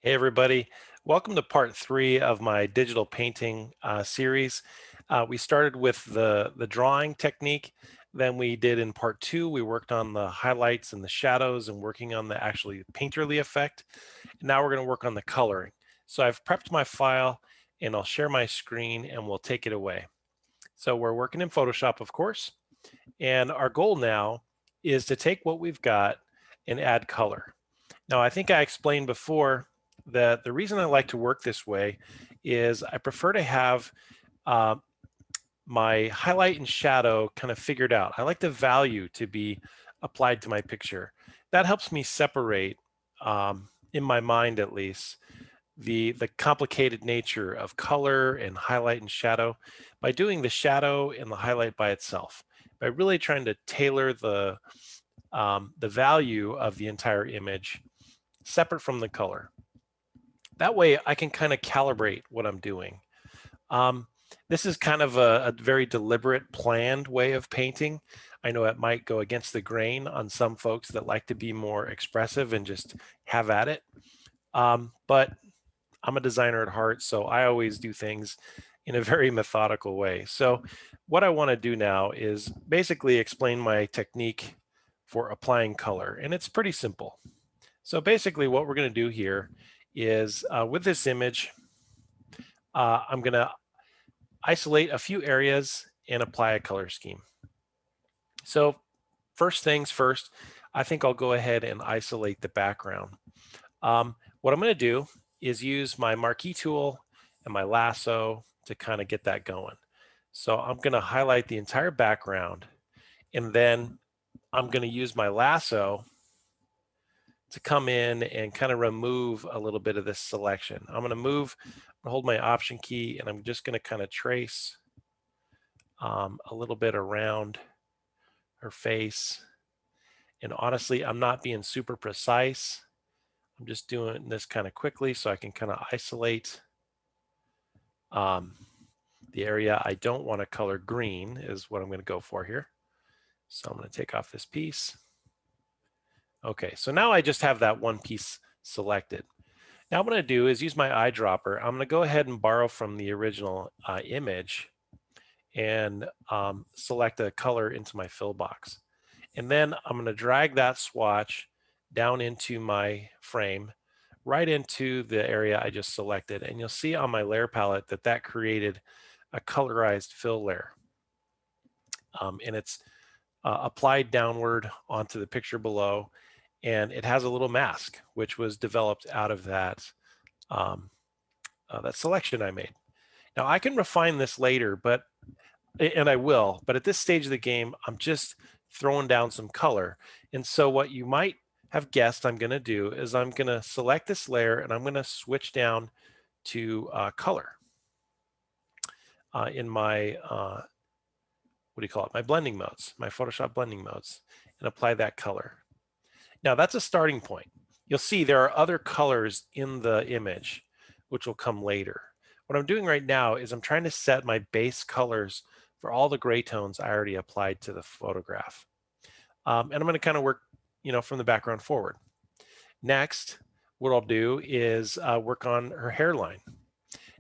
Hey everybody, welcome to part 3 of my digital painting series. We started with the drawing technique, then we did in part 2, we worked on the highlights and the shadows and working on the actually painterly effect. And now we're going to work on the coloring. So I've prepped my file and I'll share my screen and we'll take it away. So we're working in Photoshop, of course, and our goal now is to take what we've got and add color. Now, I think I explained before that the reason I like to work this way is I prefer to have uh, my highlight and shadow kind of figured out. I like the value to be applied to my picture. That helps me separate, in my mind at least, the complicated nature of color and highlight and shadow by doing the shadow and the highlight by itself, by really trying to tailor the value of the entire image separate from the color. That way I can kind of calibrate what I'm doing. Um, this is kind of a very deliberate, planned way of painting. I know it might go against the grain on some folks that like to be more expressive and just have at it. But I'm a designer at heart, so I always do things in a very methodical way. So what I want to do now is basically explain my technique for applying color, and it's pretty simple. So basically what we're going to do here is with this image, I'm going to isolate a few areas and apply a color scheme. So first things first, I think I'll go ahead and isolate the background. What I'm going to do is use my marquee tool and my lasso to kind of get that going. So I'm going to highlight the entire background, and then I'm going to use my lasso to come in and kind of remove a little bit of this selection. I'm going to hold my option key, and I'm just going to kind of trace a little bit around her face. And honestly, I'm not being super precise. I'm just doing this kind of quickly so I can kind of isolate the area I don't want to color green is what I'm going to go for here. So I'm going to take off this piece. Okay, so now I just have that one piece selected. Now what I'm going to do is use my eyedropper. I'm going to go ahead and borrow from the original image and select a color into my fill box. And then I'm going to drag that swatch down into my frame, right into the area I just selected. And you'll see on my layer palette that that created a colorized fill layer. And it's applied downward onto the picture below. And it has a little mask, which was developed out of that selection I made. Now I can refine this later, and I will, but at this stage of the game, I'm just throwing down some color. And so what you might have guessed I'm going to do is I'm going to select this layer and I'm going to switch down to color in my, what do you call it? My blending modes, my Photoshop blending modes, and apply that color. Now that's a starting point. You'll see there are other colors in the image, which will come later. What I'm doing right now is I'm trying to set my base colors for all the gray tones I already applied to the photograph. And I'm going to kind of work, from the background forward. Next, what I'll do is work on her hairline.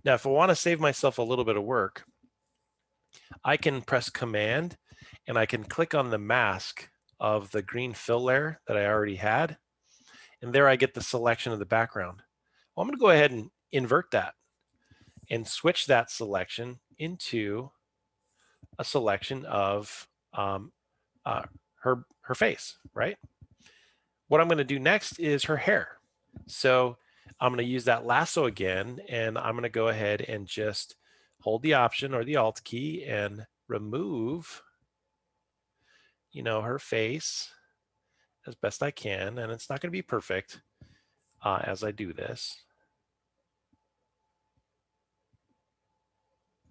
Now, if I want to save myself a little bit of work, I can press Command and I can click on the mask of the green fill layer that I already had. And there I get the selection of the background. Well, I'm going to go ahead and invert that and switch that selection into a selection of her face, right? What I'm going to do next is her hair. So I'm going to use that lasso again, and I'm going to go ahead and just hold the Option or the Alt key and remove, her face as best I can. And it's not going to be perfect as I do this.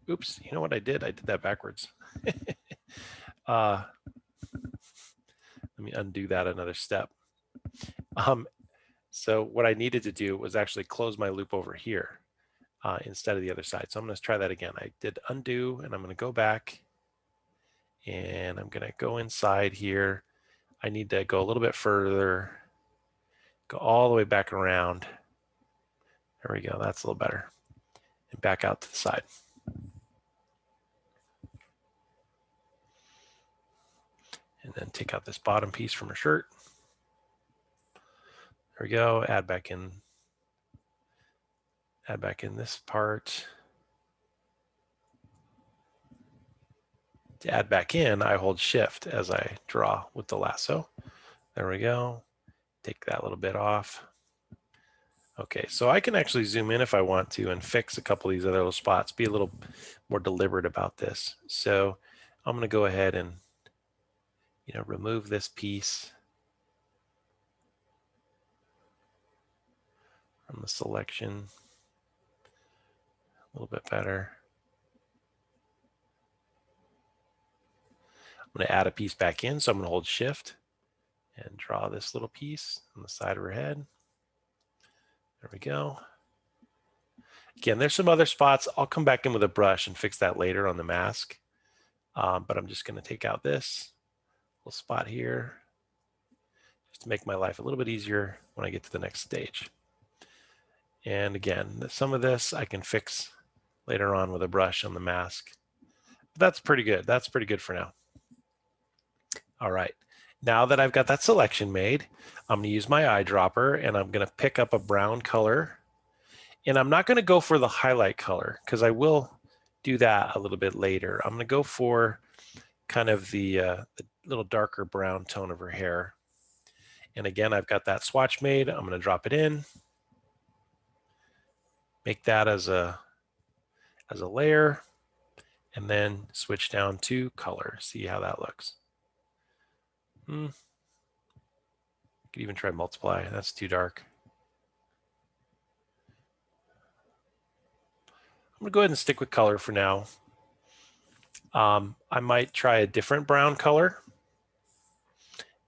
Oops, you know what I did? I did that backwards. Let me undo that another step. So what I needed to do was actually close my loop over here instead of the other side. So I'm going to try that again. I did undo, and I'm going to go back, and I'm going to go inside here. I need to go a little bit further, go all the way back around. There we go, that's a little better. And back out to the side. And then take out this bottom piece from her shirt. There we go, add back in this part. To add back in, I hold shift as I draw with the lasso. There we go, take that little bit off. Okay, so I can actually zoom in if I want to and fix a couple of these other little spots, be a little more deliberate about this. So I'm gonna go ahead and remove this piece from the selection. A little bit better. I'm going to add a piece back in, so I'm going to hold shift and draw this little piece on the side of her head. There we go. Again, there's some other spots. I'll come back in with a brush and fix that later on the mask. But I'm just going to take out this little spot here just to make my life a little bit easier when I get to the next stage. And again, some of this I can fix later on with a brush on the mask. But that's pretty good. That's pretty good for now. All right, now that I've got that selection made, I'm gonna use my eyedropper and I'm gonna pick up a brown color. And I'm not gonna go for the highlight color because I will do that a little bit later. I'm gonna go for kind of the little darker brown tone of her hair. And again, I've got that swatch made. I'm gonna drop it in, make that as a layer, and then switch down to color, see how that looks. Could even try multiply, that's too dark. I'm gonna go ahead and stick with color for now. I might try a different brown color.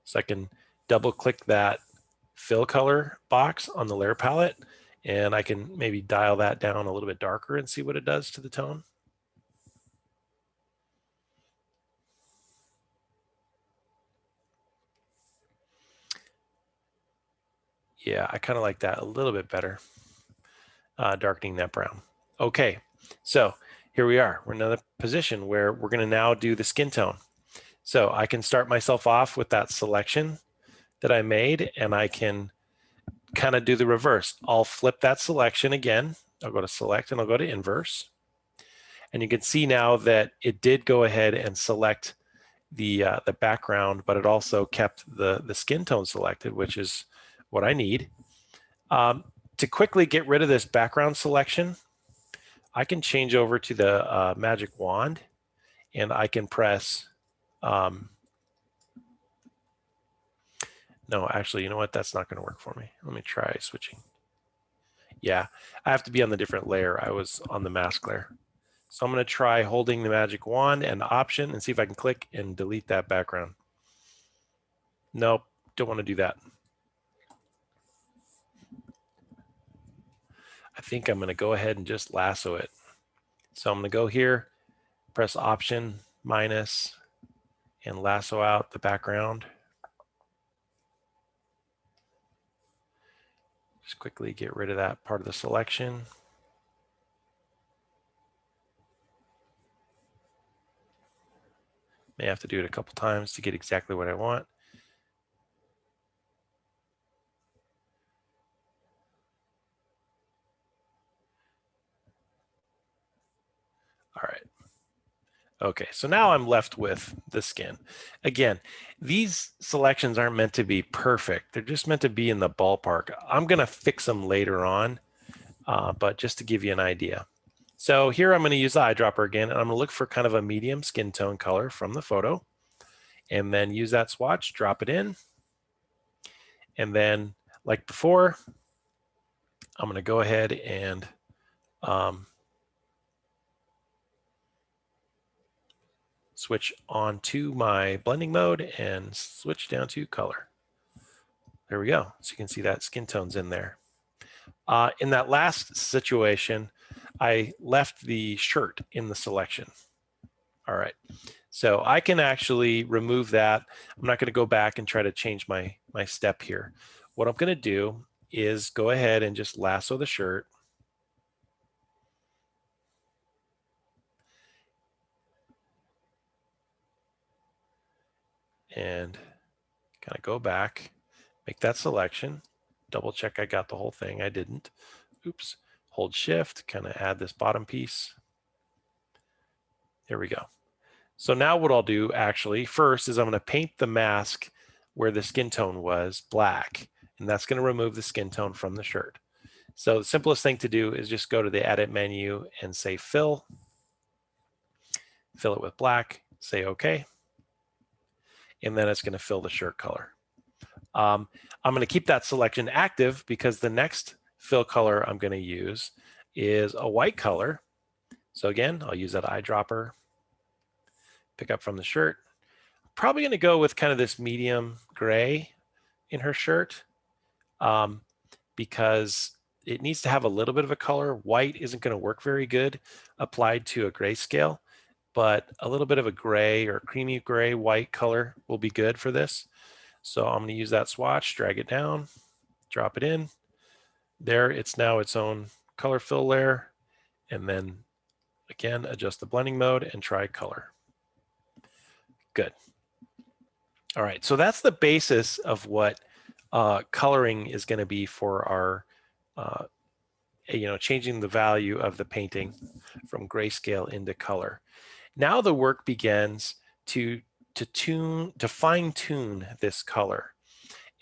So I can double click that fill color box on the layer palette, and I can maybe dial that down a little bit darker and see what it does to the tone. Yeah, I kind of like that a little bit better, darkening that brown. Okay, so here we are. We're in another position where we're going to now do the skin tone. So I can start myself off with that selection that I made, and I can kind of do the reverse. I'll flip that selection again. I'll go to select and I'll go to inverse. And you can see now that it did go ahead and select the background, but it also kept the skin tone selected, which is what I need. To quickly get rid of this background selection, I can change over to the magic wand, and I can press, no, actually, you know what? That's not going to work for me. Let me try switching. Yeah, I have to be on the different layer. I was on the mask layer. So I'm going to try holding the magic wand and option and see if I can click and delete that background. Nope, don't want to do that. I think I'm going to go ahead and just lasso it. So I'm going to go here, press option minus, and lasso out the background. Just quickly get rid of that part of the selection. May have to do it a couple times to get exactly what I want. All right. Okay, so now I'm left with the skin. Again, these selections aren't meant to be perfect. They're just meant to be in the ballpark. I'm going to fix them later on, but just to give you an idea. So here I'm going to use the eyedropper again, and I'm going to look for kind of a medium skin tone color from the photo, and then use that swatch, drop it in, and then like before, I'm going to go ahead and switch on to my blending mode and switch down to color. There we go. So you can see that skin tone's in there. In that last situation, I left the shirt in the selection. All right. So I can actually remove that. I'm not going to go back and try to change my step here. What I'm going to do is go ahead and just lasso the shirt. and kind of go back, make that selection, double check I got the whole thing. I didn't. Oops. Hold shift, kind of add this bottom piece. There we go. So now what I'll do actually first is I'm going to paint the mask where the skin tone was black, and that's going to remove the skin tone from the shirt. So the simplest thing to do is just go to the edit menu and say fill it with black, say okay, and then it's going to fill the shirt color. I'm going to keep that selection active because the next fill color I'm going to use is a white color. So again, I'll use that eyedropper, pick up from the shirt. Probably going to go with kind of this medium gray in her shirt because it needs to have a little bit of a color. White isn't going to work very good applied to a grayscale, but a little bit of a gray or creamy gray white color will be good for this. So I'm going to use that swatch, drag it down, drop it in. There, it's now its own color fill layer. And then again, adjust the blending mode and try color. Good. All right, so that's the basis of what coloring is going to be for our, changing the value of the painting from grayscale into color. Now the work begins to fine tune this color.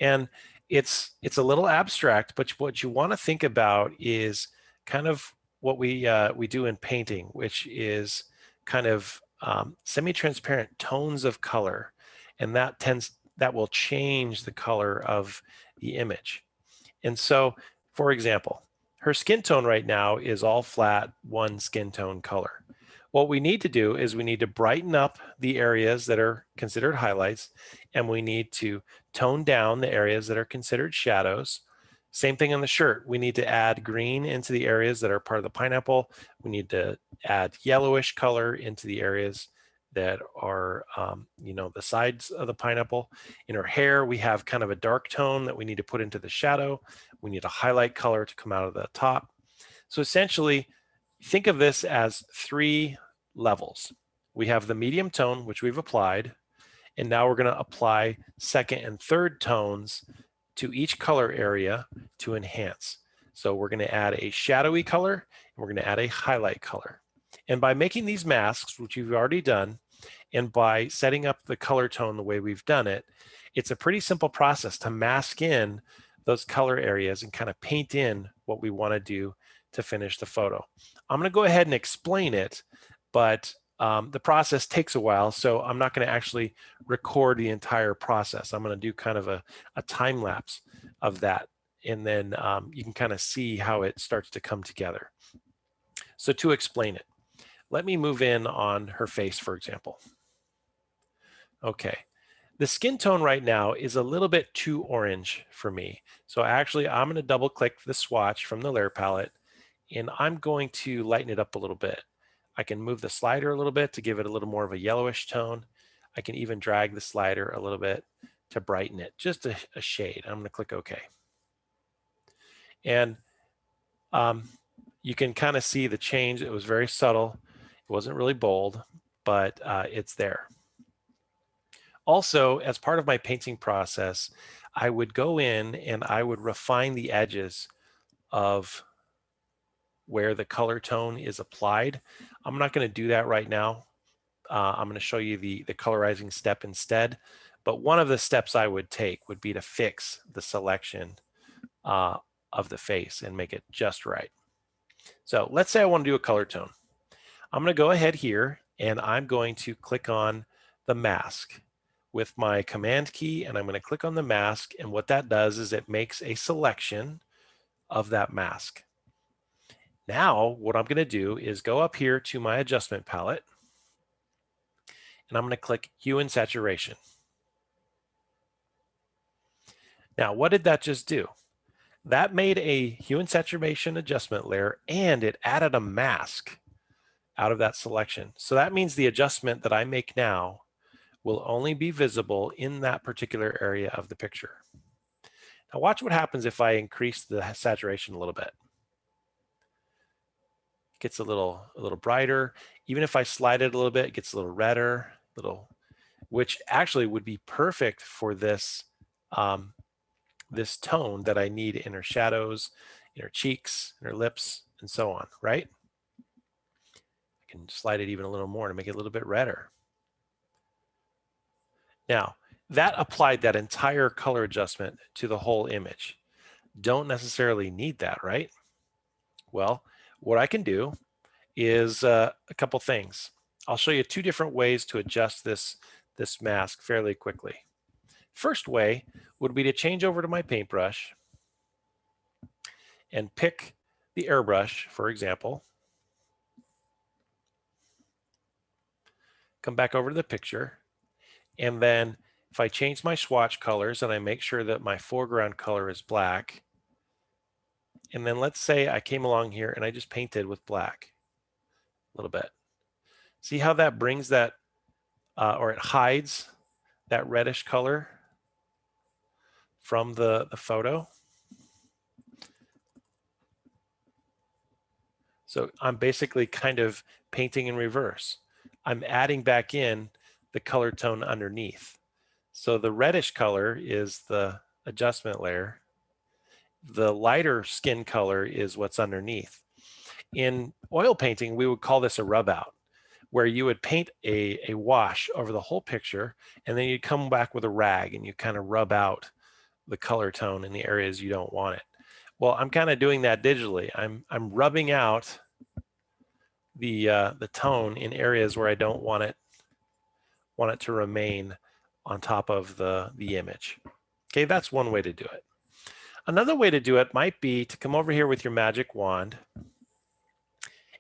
And it's a little abstract, but what you want to think about is kind of what we do in painting, which is kind of semi-transparent tones of color, and that will change the color of the image. And so, for example, her skin tone right now is all flat, one skin tone color. What we need to do is we need to brighten up the areas that are considered highlights, and we need to tone down the areas that are considered shadows. Same thing on the shirt. We need to add green into the areas that are part of the pineapple. We need to add yellowish color into the areas that are, the sides of the pineapple. In her hair, we have kind of a dark tone that we need to put into the shadow. We need a highlight color to come out of the top. So essentially, think of this as 3 levels. We have the medium tone, which we've applied, and now we're going to apply second and third tones to each color area to enhance. So we're going to add a shadowy color, and we're going to add a highlight color. And by making these masks, which you've already done, and by setting up the color tone the way we've done it, it's a pretty simple process to mask in those color areas and kind of paint in what we want to do to finish the photo. I'm going to go ahead and explain it, but the process takes a while, so I'm not going to actually record the entire process. I'm going to do kind of a time lapse of that, and then you can kind of see how it starts to come together. So to explain it, let me move in on her face, for example. Okay, the skin tone right now is a little bit too orange for me. So actually, I'm going to double click the swatch from the layer palette, and I'm going to lighten it up a little bit. I can move the slider a little bit to give it a little more of a yellowish tone. I can even drag the slider a little bit to brighten it, just a shade. I'm going to click OK. And you can kind of see the change. It was very subtle. It wasn't really bold, but it's there. Also, as part of my painting process, I would go in and I would refine the edges of where the color tone is applied. I'm not going to do that right now. I'm going to show you the colorizing step instead. But one of the steps I would take would be to fix the selection of the face and make it just right. So let's say I want to do a color tone. I'm going to go ahead here and I'm going to click on the mask with my command key, and I'm going to click on the mask, and what that does is it makes a selection of that mask. Now what I'm going to do is go up here to my adjustment palette, and I'm going to click hue and saturation. Now what did that just do? That made a hue and saturation adjustment layer, and it added a mask out of that selection. So that means the adjustment that I make now will only be visible in that particular area of the picture. Now watch what happens if I increase the saturation a little bit. It gets a little brighter. Even if I slide it a little bit, it gets a little redder, which actually would be perfect for this, this tone that I need in her shadows, in her cheeks, in her lips, and so on, right? I can slide it even a little more to make it a little bit redder. Now, that applied that entire color adjustment to the whole image. Don't necessarily need that, right? Well, what I can do is a couple things. I'll show you two different ways to adjust this mask fairly quickly. First way would be to change over to my paintbrush and pick the airbrush, for example. Come back over to the picture, and then if I change my swatch colors and I make sure that my foreground color is black, and then let's say I came along here and I just painted with black a little bit. See how that brings that, or it hides that reddish color from the photo? So I'm basically kind of painting in reverse. I'm adding back in the color tone underneath. So the reddish color is the adjustment layer. The lighter skin color is what's underneath. In oil painting, we would call this a rub out, where you would paint a wash over the whole picture, and then you'd come back with a rag and you kind of rub out the color tone in the areas you don't want it. Well, I'm kind of doing that digitally. I'm rubbing out the tone in areas where I don't want it to remain on top of the image. Okay, that's one way to do it. Another way to do it might be to come over here with your magic wand,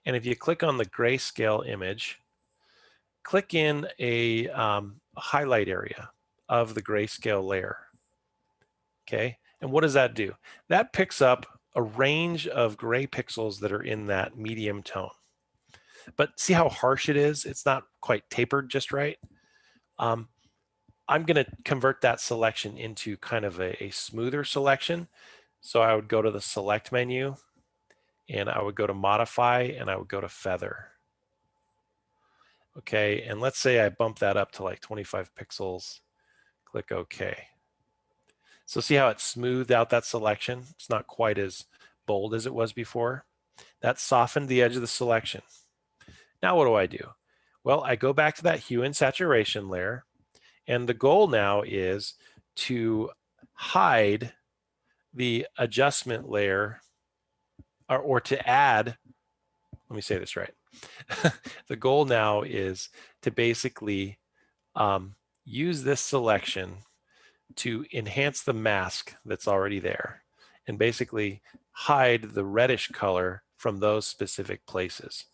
and if you click on the grayscale image, click in a highlight area of the grayscale layer. Okay, and what does that do? That picks up a range of gray pixels that are in that medium tone. But see how harsh it is? It's not quite tapered just right. I'm going to convert that selection into kind of a smoother selection. So I would go to the select menu, and I would go to modify, and I would go to feather. Okay, and let's say I bump that up to like 25 pixels, click OK. So see how it smoothed out that selection? It's not quite as bold as it was before. That softened the edge of the selection. Now what do I do? Well, I go back to that hue and saturation layer, and the goal now is to hide the adjustment layer, or to add, let me say this right. The goal now is to basically use this selection to enhance the mask that's already there and basically hide the reddish color from those specific places.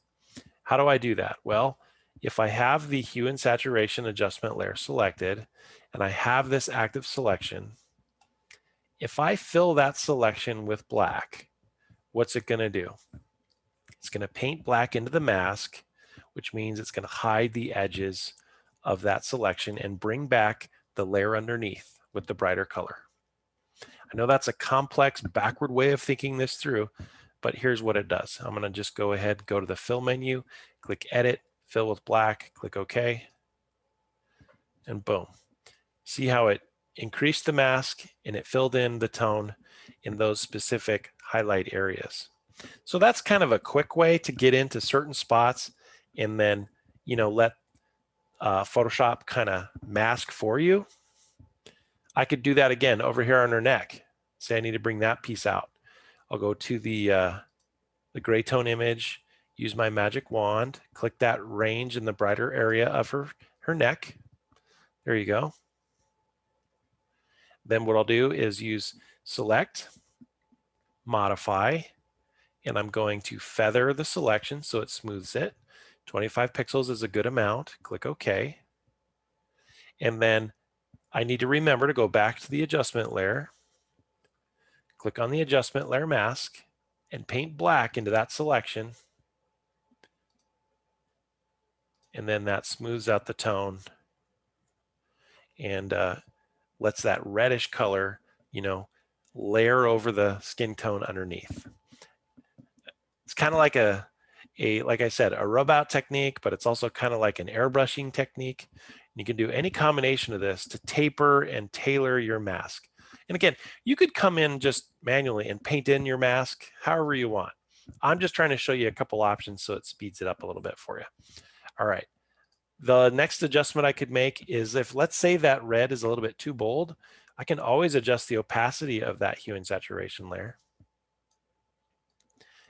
How do I do that? Well, if I have the hue and saturation adjustment layer selected and I have this active selection, if I fill that selection with black, what's it going to do? It's going to paint black into the mask, which means it's going to hide the edges of that selection and bring back the layer underneath with the brighter color. I know that's a complex, backward way of thinking this through, but here's what it does. I'm going to just go ahead, go to the fill menu, click edit, fill with black, click OK, and boom. See how it increased the mask and it filled in the tone in those specific highlight areas. So that's kind of a quick way to get into certain spots and then, let Photoshop kind of mask for you. I could do that again over here on her neck. Say I need to bring that piece out. I'll go to the gray tone image, use my magic wand, click that range in the brighter area of her neck. There you go. Then what I'll do is use select, modify, and I'm going to feather the selection so it smooths it. 25 pixels is a good amount. Click OK. And then I need to remember to go back to the adjustment layer, click on the adjustment layer mask, and paint black into that selection. And then that smooths out the tone and lets that reddish color, layer over the skin tone underneath. It's kind of like like I said, a rub out technique, but it's also kind of like an airbrushing technique. You can do any combination of this to taper and tailor your mask. And again, you could come in just manually and paint in your mask however you want. I'm just trying to show you a couple options so it speeds it up a little bit for you. All right. The next adjustment I could make is if, let's say that red is a little bit too bold, I can always adjust the opacity of that hue and saturation layer.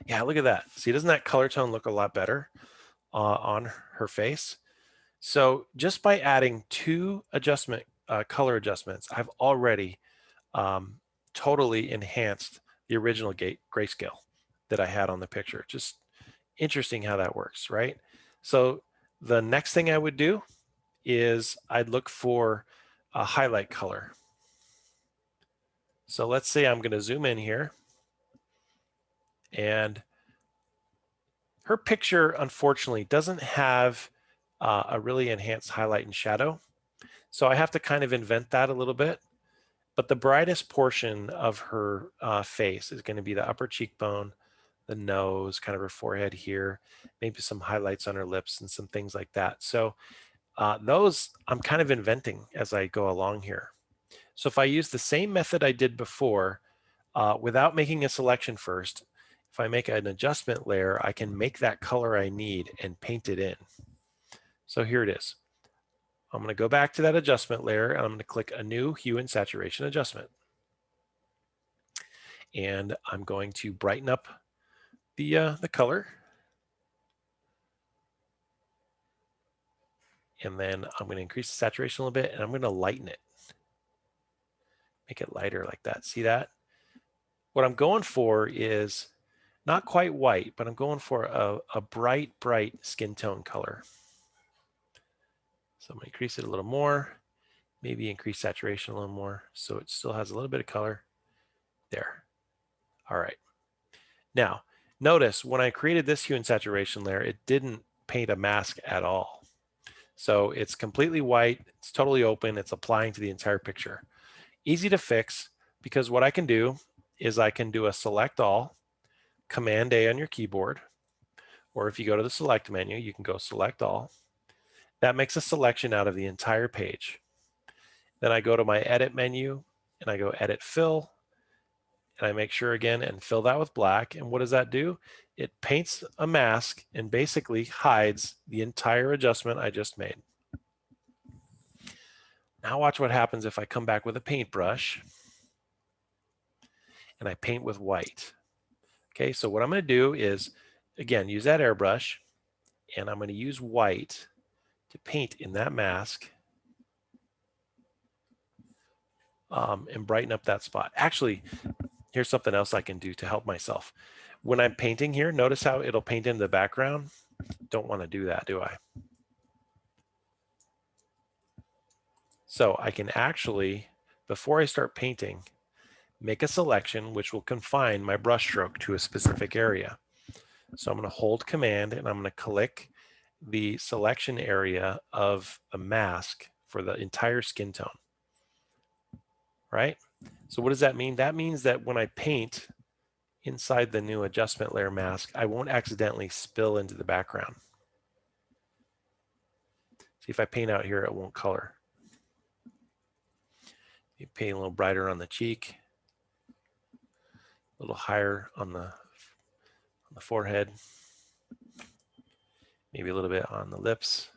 Yeah, look at that. See, doesn't that color tone look a lot better on her face? So just by adding two color adjustments, I've already totally enhanced the original grayscale that I had on the picture. Just interesting how that works, right? So the next thing I would do is I'd look for a highlight color. So let's say I'm going to zoom in here, and her picture unfortunately doesn't have a really enhanced highlight and shadow. So I have to kind of invent that a little bit. But the brightest portion of her face is going to be the upper cheekbone, the nose, kind of her forehead here, maybe some highlights on her lips and some things like that. So those I'm kind of inventing as I go along here. So if I use the same method I did before, without making a selection first, if I make an adjustment layer, I can make that color I need and paint it in. So here it is. I'm going to go back to that adjustment layer, and I'm going to click a new hue and saturation adjustment. And I'm going to brighten up the color. And then I'm going to increase the saturation a little bit, and I'm going to lighten it. Make it lighter like that. See that? What I'm going for is not quite white, but I'm going for a bright skin tone color. So I'm going to increase it a little more, maybe increase saturation a little more so it still has a little bit of color. There. All right. Now, notice when I created this hue and saturation layer, it didn't paint a mask at all. So it's completely white, it's totally open, it's applying to the entire picture. Easy to fix, because what I can do is I can do a select all, Command A on your keyboard, or if you go to the select menu, you can go select all. That makes a selection out of the entire page. Then I go to my edit menu and I go edit fill, and I make sure again and fill that with black. And what does that do? It paints a mask and basically hides the entire adjustment I just made. Now watch what happens if I come back with a paintbrush and I paint with white. Okay, so what I'm going to do is, again, use that airbrush, and I'm going to use white to paint in that mask and brighten up that spot. Actually, here's something else I can do to help myself. When I'm painting here, notice how it'll paint in the background. Don't want to do that, do I? So I can actually, before I start painting, make a selection which will confine my brush stroke to a specific area. So I'm going to hold Command and I'm going to click the selection area of a mask for the entire skin tone. Right? So what does that mean? That means that when I paint inside the new adjustment layer mask, I won't accidentally spill into the background. See, if I paint out here, it won't color. You paint a little brighter on the cheek, a little higher on the forehead, maybe a little bit on the lips.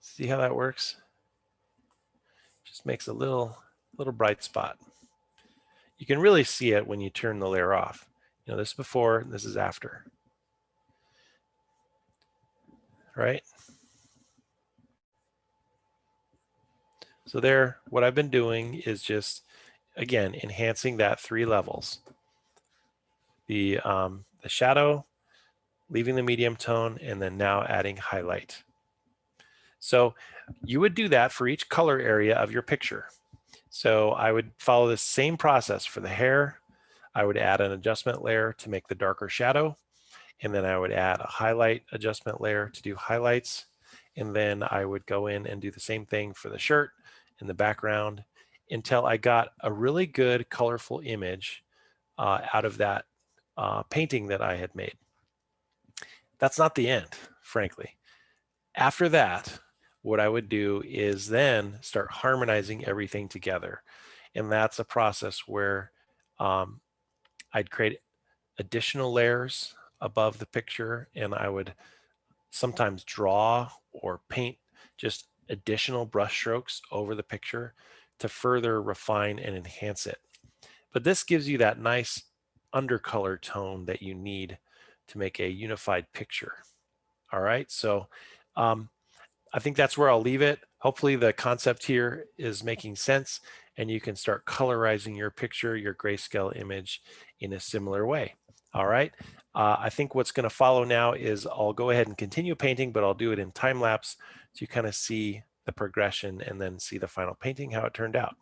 See how that works? Just makes a little bright spot. You can really see it when you turn the layer off. You know, this is before, this is after. Right? So there, what I've been doing is just, again, enhancing that 3 levels. The shadow, leaving the medium tone, and then now adding highlight. So you would do that for each color area of your picture. So I would follow the same process for the hair. I would add an adjustment layer to make the darker shadow, and then I would add a highlight adjustment layer to do highlights, and then I would go in and do the same thing for the shirt and the background until I got a really good colorful image out of that painting that I had made. That's not the end, frankly. After that, what I would do is then start harmonizing everything together. And that's a process where um, I'd create additional layers above the picture, and I would sometimes draw or paint just additional brush strokes over the picture to further refine and enhance it. But this gives you that nice undercolor tone that you need to make a unified picture. All right, so um, I think that's where I'll leave it. Hopefully the concept here is making sense and you can start colorizing your picture, your grayscale image in a similar way. All right. I think what's going to follow now is I'll go ahead and continue painting, but I'll do it in time lapse so you kind of see the progression and then see the final painting, how it turned out.